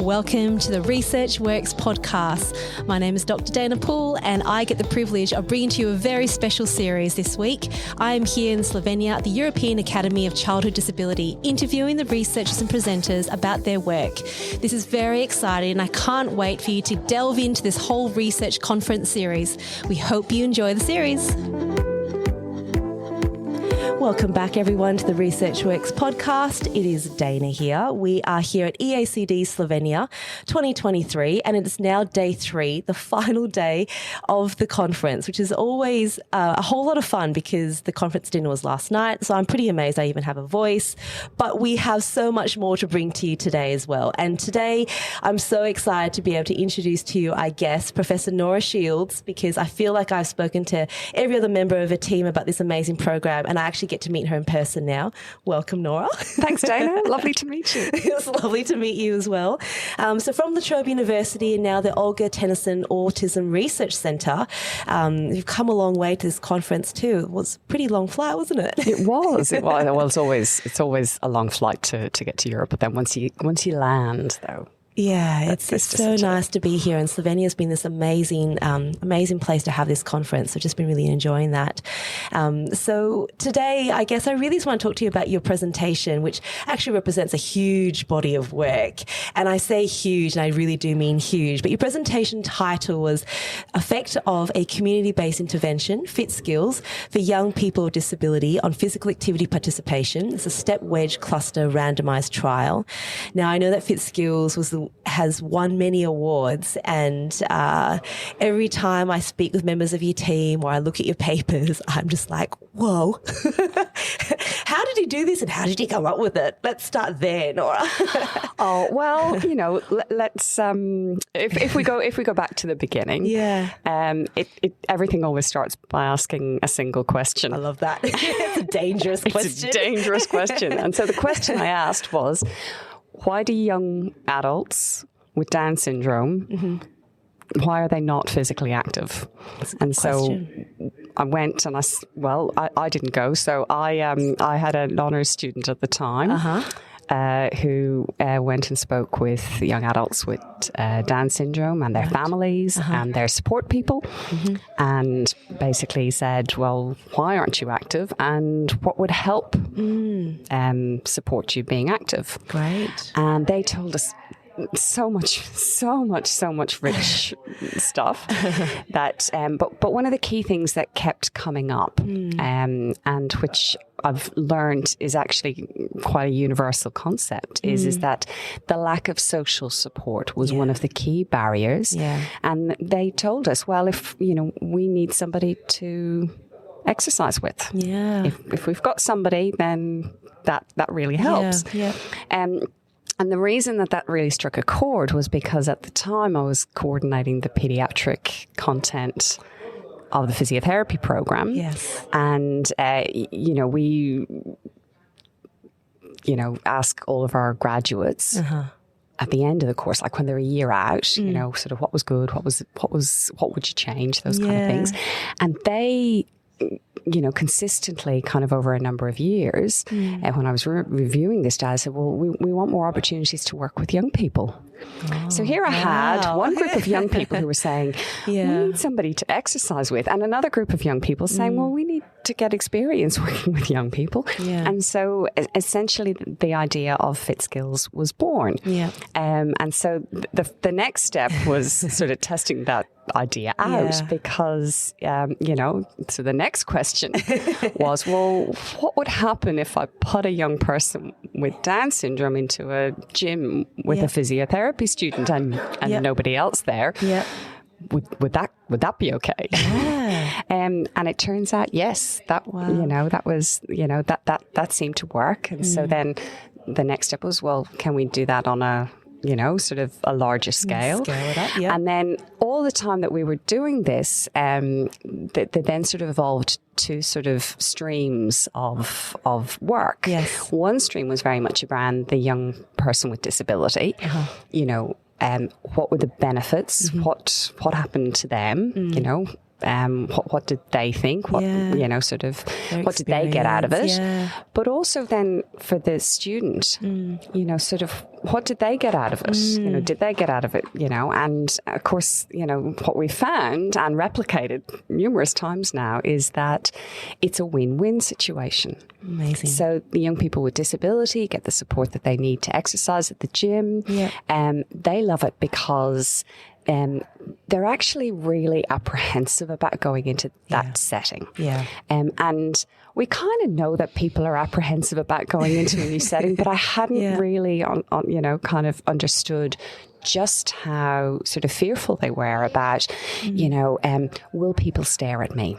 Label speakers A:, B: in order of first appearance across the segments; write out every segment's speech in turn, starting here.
A: Welcome to the Research Works podcast. My name is Dr. Dana Poole and I get the privilege of bringing to you a very special series this week. I am here in Slovenia at the European Academy of Childhood Disability, interviewing the researchers and presenters about their work. This is very exciting and I can't wait for you to delve into this whole research conference series. We hope you enjoy the series. Welcome back, everyone, to the Research Works podcast. It is Dana here. We are here at EACD Slovenia 2023, and it is now day 3, the final day of the conference, which is always a whole lot of fun because the conference dinner was last night, so I'm pretty amazed I even have a voice. But we have so much more to bring to you today as well. And today, I'm so excited to be able to introduce to you, I guess, Professor Nora Shields, because I feel like I've spoken to every other member of a team about this amazing program, and I actually get to meet her in person now. Welcome, Nora.
B: Thanks, Dana. Lovely to meet you.
A: It's lovely to meet you as well. So from LaTrobe University and now the Olga Tennison Autism Research Centre, you've come a long way to this conference too. It was a pretty long flight, wasn't it?
B: It was. Well, it's always a long flight to get to Europe, but then once you land, though.
A: Yeah, it's so nice to be here, and Slovenia has been this amazing place to have this conference. I've just been really enjoying that. So today, I guess I really just want to talk to you about your presentation, which actually represents a huge body of work. And I say huge, and I really do mean huge. But your presentation title was Effect of a Community-Based Intervention, FitSkills, for Young People with Disability on Physical Activity Participation. It's a step wedge cluster randomised trial. Now, I know that FitSkills has won many awards, and every time I speak with members of your team or I look at your papers, I'm just like, whoa, how did you do this and how did you come up with it? Let's start there, Nora.
B: Oh, well, let's if we go back to the beginning, everything always starts by asking a single question.
A: I love that. It's a dangerous question.
B: It's a dangerous question. And so the question I asked was, why do young adults with Down syndrome, why are they not physically active? And so I went and I didn't go. So I had an honours student at the time who went and spoke with young adults with Down syndrome and their families and their support people, and basically said, well, why aren't you active and what would help support you being active?
A: Great.
B: And they told us so much rich stuff that but one of the key things that kept coming up and which I've learned is actually quite a universal concept is that the lack of social support was one of the key barriers. And they told us, well, if we need somebody to exercise with, if we've got somebody, then that really helps. And the reason that really struck a chord was because at the time I was coordinating the pediatric content of the physiotherapy program. Yes. And, we, ask all of our graduates at the end of the course, like when they're a year out, sort of what was good, what would you change, those kind of things. And they, consistently kind of over a number of years, and when I was reviewing this data, I said, well, we want more opportunities to work with young people. So here I had one group of young people who were saying, we need somebody to exercise with, and another group of young people saying, well, we need to get experience working with young people. And so essentially the idea of FitSkills was born. And so the next step was sort of testing that idea out because, so the next question was, well, what would happen if I put a young person with Down syndrome into a gym with a physiotherapy student and nobody else there? Would that be okay? And it turns out, yes, that that seemed to work. And so then the next step was, well, can we do that on a sort of a larger scale?
A: Scale it up,
B: And then all the time that we were doing this, they then sort of evolved to sort of streams of work. One stream was very much around the young person with disability. What were the benefits? What happened to them? What did they think? What what did they get out of it? But also then for the student, sort of what did they get out of it? Did they get out of it? And of course, what we found and replicated numerous times now is that it's a win-win situation.
A: Amazing.
B: So the young people with disability get the support that they need to exercise at the gym. They love it because they're actually really apprehensive about going into that setting. And we kind of know that people are apprehensive about going into a new setting, but I hadn't really, kind of understood just how sort of fearful they were about, will people stare at me?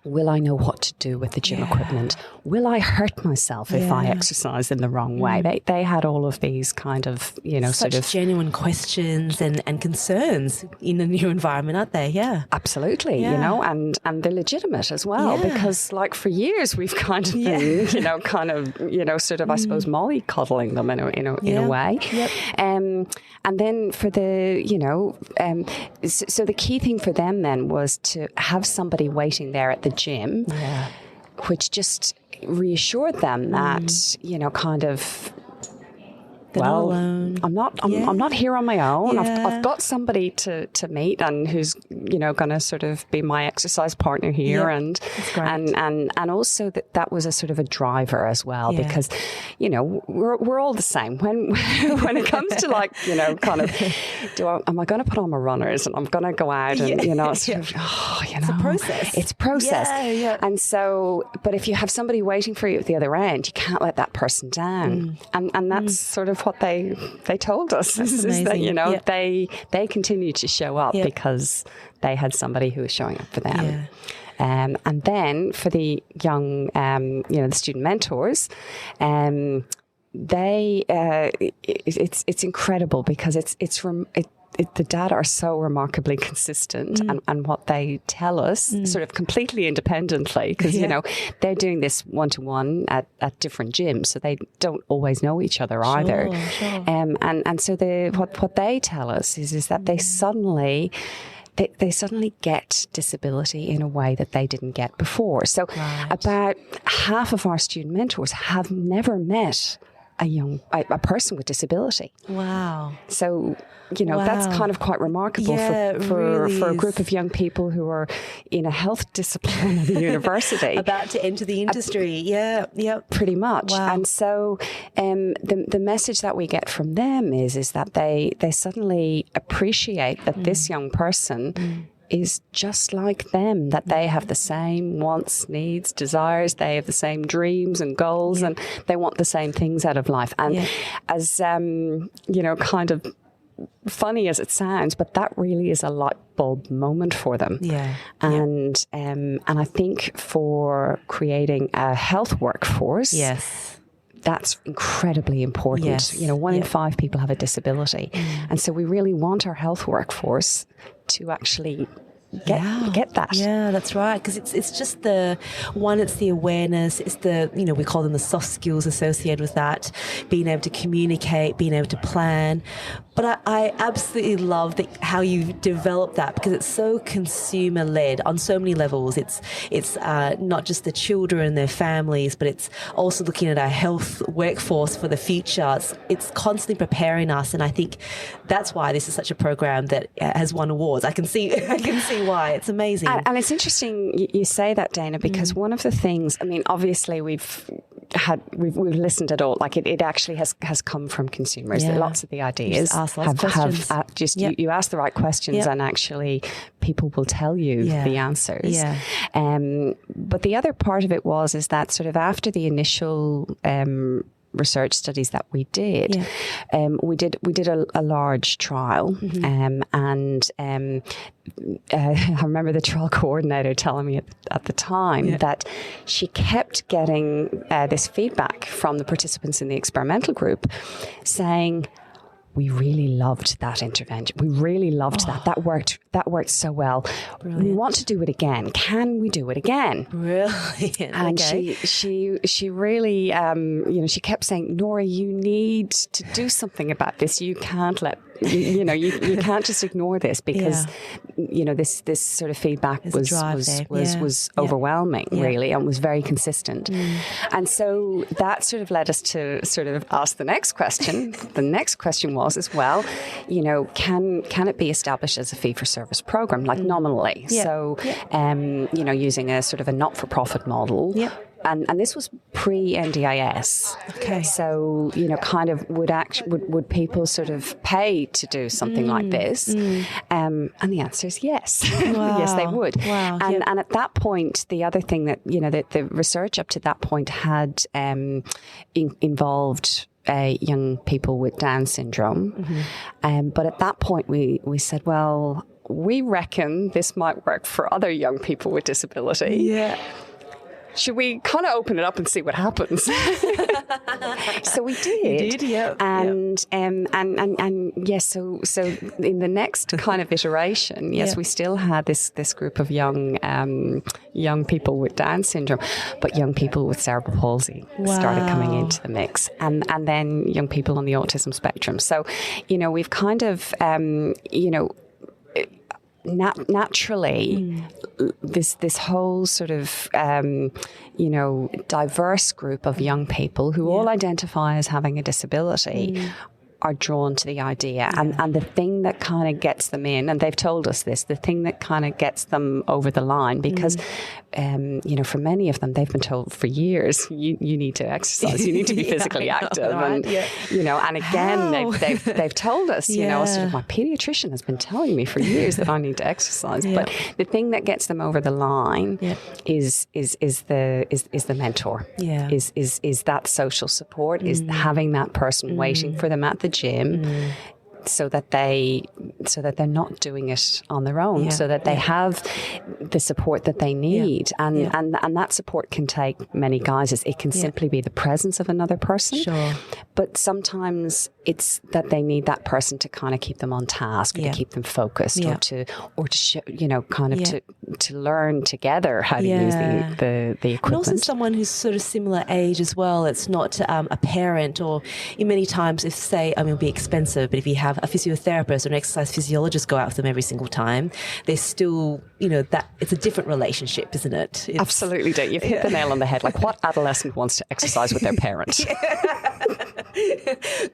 B: Will I know what to do with the gym equipment? Will I hurt myself if I exercise in the wrong way? They had all of these kind of,
A: Such
B: sort of
A: genuine questions and concerns in a new environment, aren't they? Yeah.
B: Absolutely, and they're legitimate as well, because like for years we've kind of been, sort of, I suppose, mollycoddling them in a way. And then for the, so the key thing for them then was to have somebody waiting there at the gym, which just reassured them that, kind of, well, I'm not here on my own. I've got somebody to meet and who's going to sort of be my exercise partner here, and also that was a sort of a driver as well, because we're all the same when when it comes to like kind of am I going to put on my runners and I'm going to go out and it's a process. It's process, and so but if you have somebody waiting for you at the other end, you can't let that person down, and that's sort of what they told us, is that they continued to show up because they had somebody who was showing up for them. And then for the young the student mentors, it's incredible because the data are so remarkably consistent, and what they tell us sort of completely independently, because they're doing this one-to-one at different gyms, so they don't always know each other either. And so what they tell us is that they suddenly get disability in a way that they didn't get before. So about half of our student mentors have never met a person with disability.
A: Wow.
B: So, that's kind of quite remarkable for a group of young people who are in a health discipline at the university.
A: About to enter the industry.
B: Pretty much.
A: Wow.
B: And so the message that we get from them is that they suddenly appreciate that this young person is just like them, that they have the same wants, needs, desires, they have the same dreams and goals, and they want the same things out of life. And as, kind of funny as it sounds, but that really is a light bulb moment for them. And I think for creating a health workforce, that's incredibly important. 1 in 5 people have a disability. And so we really want our health workforce to actually get that.
A: Yeah, that's right. Because it's just it's the awareness, it's the, we call them the soft skills associated with that, being able to communicate, being able to plan. But I absolutely love how you develop that, because it's so consumer-led on so many levels. It's not just the children and their families, but it's also looking at our health workforce for the future. It's constantly preparing us, and I think that's why this is such a program that has won awards. I can see why. It's amazing.
B: And it's interesting you say that, Dana, because one of the things, I mean, obviously we've listened at all, like it actually has come from consumers. Lots of the ideas you ask the right questions, and actually people will tell you the answers. But the other part of it is that sort of after the initial research studies that we did, we did a large trial, and I remember the trial coordinator telling me at the time that she kept getting this feedback from the participants in the experimental group saying, we really loved that intervention. We really loved that. That worked so well. Brilliant. We want to do it again. Can we do it again?
A: Brilliant.
B: And she really, she kept saying, Nora, you need to do something about this. You can't let you can't just ignore this because, this sort of feedback was overwhelming, really, and was very consistent. And so that sort of led us to sort of ask the next question. The next question was as well, can it be established as a fee-for-service program, like nominally? So, using a sort of a not-for-profit model. And this was pre-NDIS.
A: Okay.
B: So, kind of would people sort of pay to do something like this? And the answer is yes.
A: Wow.
B: Yes, they would.
A: Wow.
B: And at that point, the other thing that, that the research up to that point had involved young people with Down syndrome. But at that point, we said, well, we reckon this might work for other young people with disability.
A: Yeah.
B: Should we kind of open it up and see what happens? So we did.
A: You did, yeah.
B: And yes, so in the next kind of iteration, yes, we still had this group of young people with Down syndrome, but young people with cerebral palsy started coming into the mix, and then young people on the autism spectrum. So, we've kind of naturally, this whole sort of diverse group of young people who all identify as having a disability are drawn to the idea. And the thing that kind of gets them in, and they've told us this, the thing that kind of gets them over the line, because, for many of them, they've been told for years, you need to exercise, you need to be physically active. And, and again, they've told us, sort of my pediatrician has been telling me for years that I need to exercise. But the thing that gets them over the line is the mentor, is that social support, is having that person waiting for them at the gym, so that they're not doing it on their own, so that they have the support that they need, and that support can take many guises. It can simply be the presence of another person, but sometimes it's that they need that person to kind of keep them on task, to keep them focused, or to show, to learn together how to use the equipment.
A: And also someone who's sort of similar age as well. It's not a parent, or in many times, if say, it'll be expensive, but if you have a physiotherapist or an exercise physiologist go out with them every single time, there's still, that it's a different relationship, isn't it?
B: Absolutely, Dave. You've hit the nail on the head. Like, what adolescent wants to exercise with their parent?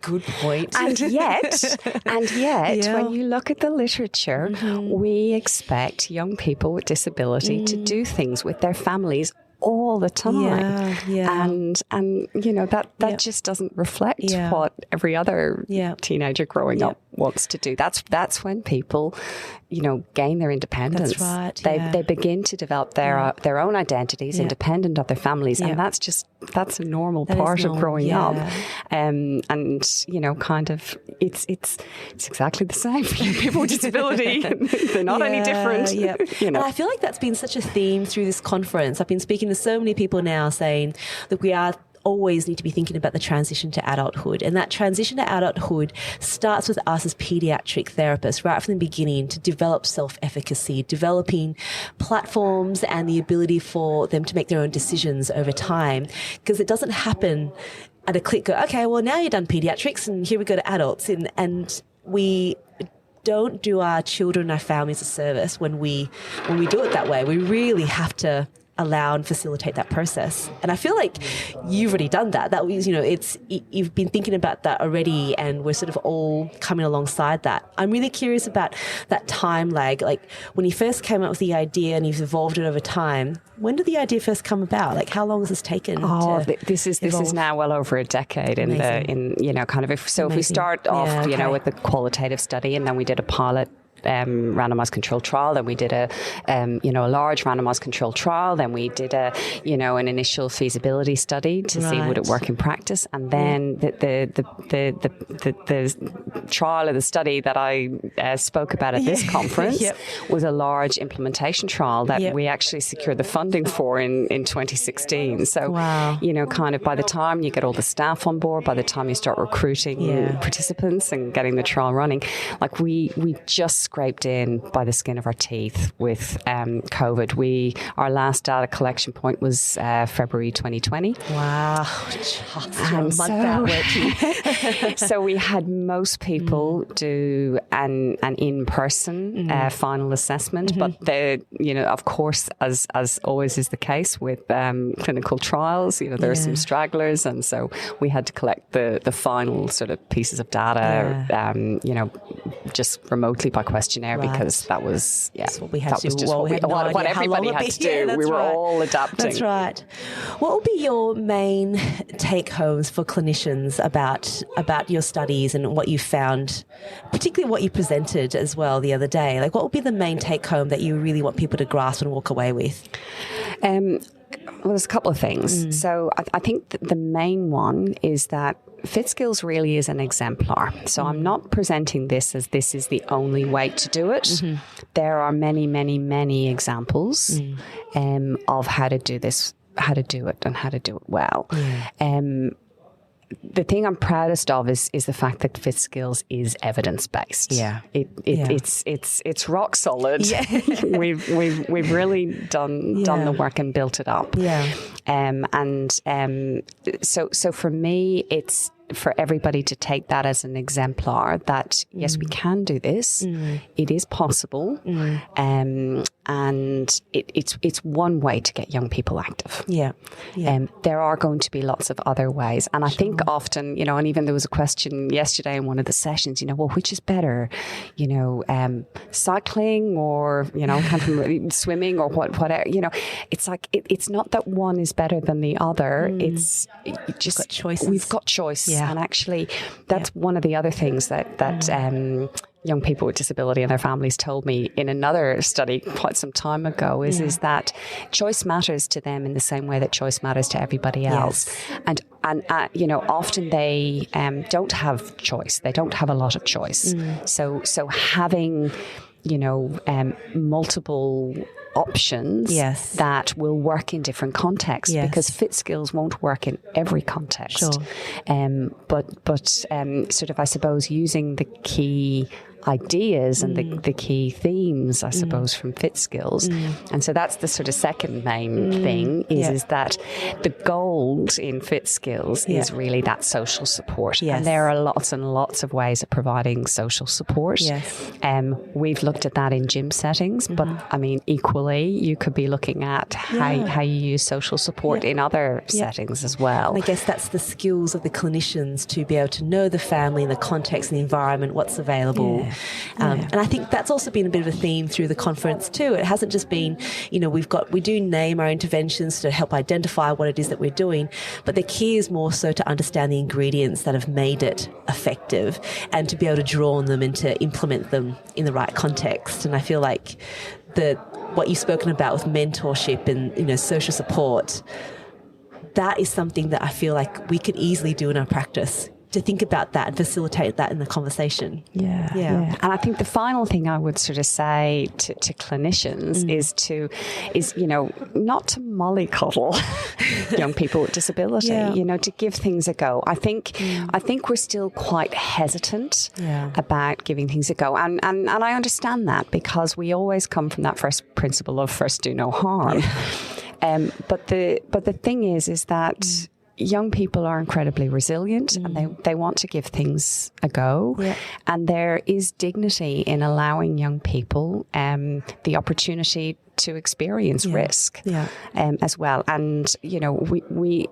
A: Good point.
B: And yet, when you look at the literature, we expect young people with disability to do things with their families all the time. And that just doesn't reflect what every other teenager growing up wants to do. That's when people, gain their independence.
A: That's right.
B: They begin to develop their own identities independent of their families, and that's a normal part of growing up. And kind of it's exactly the same for people with disability. They're not any different.
A: And I feel like that's been such a theme through this conference. I've been speaking to so many people now saying, look, we always need to be thinking about the transition to adulthood. And that transition to adulthood starts with us as pediatric therapists right from the beginning to develop self-efficacy, developing platforms and the ability for them to make their own decisions over time. Because it doesn't happen at a click, go, okay, well, now you're done pediatrics and here we go to adults. And we don't do our children, our families a service when we do it that way. We really have to allow and facilitate that process. And I feel like you've already done that. That was, you've been thinking about that already, and we're sort of all coming alongside that. I'm really curious about that time lag. Like when you first came up with the idea and you've evolved it over time, when did the idea first come about? Like how long has this taken?
B: This is now well over a decade. If we start off, with the qualitative study, and then we did a pilot randomized controlled trial, then we did a large randomized controlled trial, then we did an initial feasibility study to see would it work in practice, and then the trial of the study that I spoke about at this conference was a large implementation trial that we actually secured the funding for in 2016. So kind of by the time you get all the staff on board, by the time you start recruiting participants and getting the trial running, like we just scraped in by the skin of our teeth with COVID. Our last data collection point was February 2020.
A: Wow.
B: And so we had most people do an in-person final assessment, but of course, as always is the case with clinical trials, there are some stragglers, and so we had to collect the final sort of pieces of data, just remotely by questionnaire, because that was
A: that's what we had to do.
B: What everybody had to do. We were all adapting.
A: That's right. What would be your main take-homes for clinicians about your studies and what you found, particularly what you presented as well the other day? Like, what would be the main take-home that you really want people to grasp and walk away with?
B: Well, there's a couple of things. So I think that the main one is that FitSkills really is an exemplar. So I'm not presenting this as this is the only way to do it. There are many, many, many examples of how to do this, how to do it, and how to do it well. The thing I'm proudest of is the fact that FitSkills is evidence-based. It's rock solid. We've really done the work and built it up. So for me, it's for everybody to take that as an exemplar that yes, we can do this. It is possible, and it's one way to get young people active. There are going to be lots of other ways, and I think often, and even there was a question yesterday in one of the sessions. Well, which is better, cycling or kind of swimming or whatever. It's like it's not that one is better than the other. It's just
A: got choices.
B: We've got choice. And actually, that's one of the other things that young people with disability and their families told me in another study quite some time ago is that choice matters to them in the same way that choice matters to everybody else. And often they don't have choice. They don't have a lot of choice. So having multiple options that will work in different contexts, because FitSkills won't work in every context. But sort of, I suppose, using the key ideas and the key themes, I suppose, from FitSkills. And so that's the sort of second main thing is that the gold in FitSkills is really that social support. And there are lots and lots of ways of providing social support. We've looked at that in gym settings, but I mean, equally, you could be looking at how you use social support in other settings as well.
A: And I guess that's the skills of the clinicians to be able to know the family and the context and the environment, what's available. And I think that's also been a bit of a theme through the conference too. It hasn't just been, we do name our interventions to help identify what it is that we're doing, but the key is more so to understand the ingredients that have made it effective and to be able to draw on them and to implement them in the right context. And I feel like what you've spoken about with mentorship and, social support, that is something that I feel like we could easily do in our practice, to think about that and facilitate that in the conversation.
B: And I think the final thing I would sort of say to clinicians is not to mollycoddle young people with disability, to give things a go. I think we're still quite hesitant about giving things a go. And I understand that, because we always come from that first principle of first do no harm. But the thing is that young people are incredibly resilient and they want to give things a go. And there is dignity in allowing young people the opportunity to experience risk as well. And, we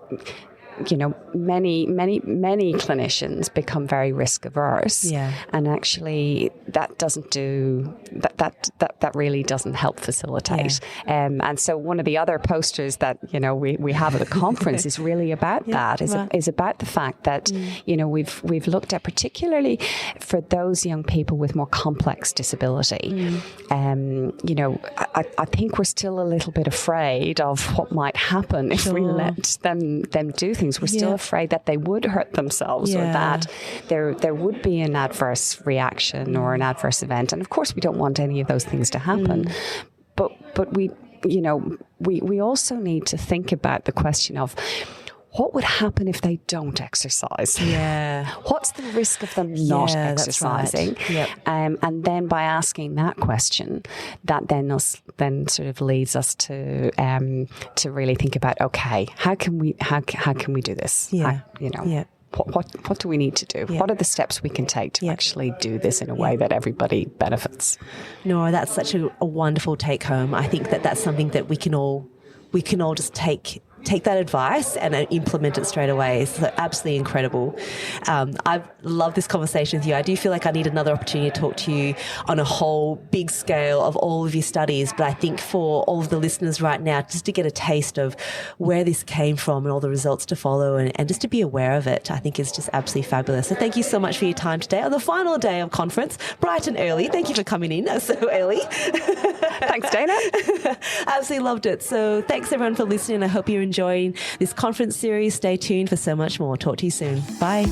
B: many clinicians become very risk averse, and actually that doesn't do that really doesn't help facilitate. And so one of the other posters that we have at the conference is really about that. Is about the fact that we've looked at, particularly for those young people with more complex disability. I think we're still a little bit afraid of what might happen if we let them do things. We're still afraid that they would hurt themselves or that there would be an adverse reaction or an adverse event. And of course, we don't want any of those things to happen. But we also need to think about the question of what would happen if they don't exercise?
A: Yeah.
B: What's the risk of them not exercising?
A: That's right. Yep.
B: And then by asking that question, that then sort of leads us to really think about, okay, how can we do this?
A: Yeah.
B: What do we need to do? Yeah. What are the steps we can take to actually do this in a way that everybody benefits?
A: Nora, that's such a wonderful take home. I think that's something that we can all just take that advice and implement it straight away. It's absolutely incredible. I've loved this conversation with you. I do feel like I need another opportunity to talk to you on a whole big scale of all of your studies. But I think for all of the listeners right now, just to get a taste of where this came from and all the results to follow and just to be aware of it, I think is just absolutely fabulous. So thank you so much for your time today on the final day of conference, bright and early. Thank you for coming in so early.
B: Thanks, Dana.
A: Absolutely loved it. So thanks everyone for listening. I hope you're enjoying this conference series. Stay tuned for so much more. Talk to you soon. Bye.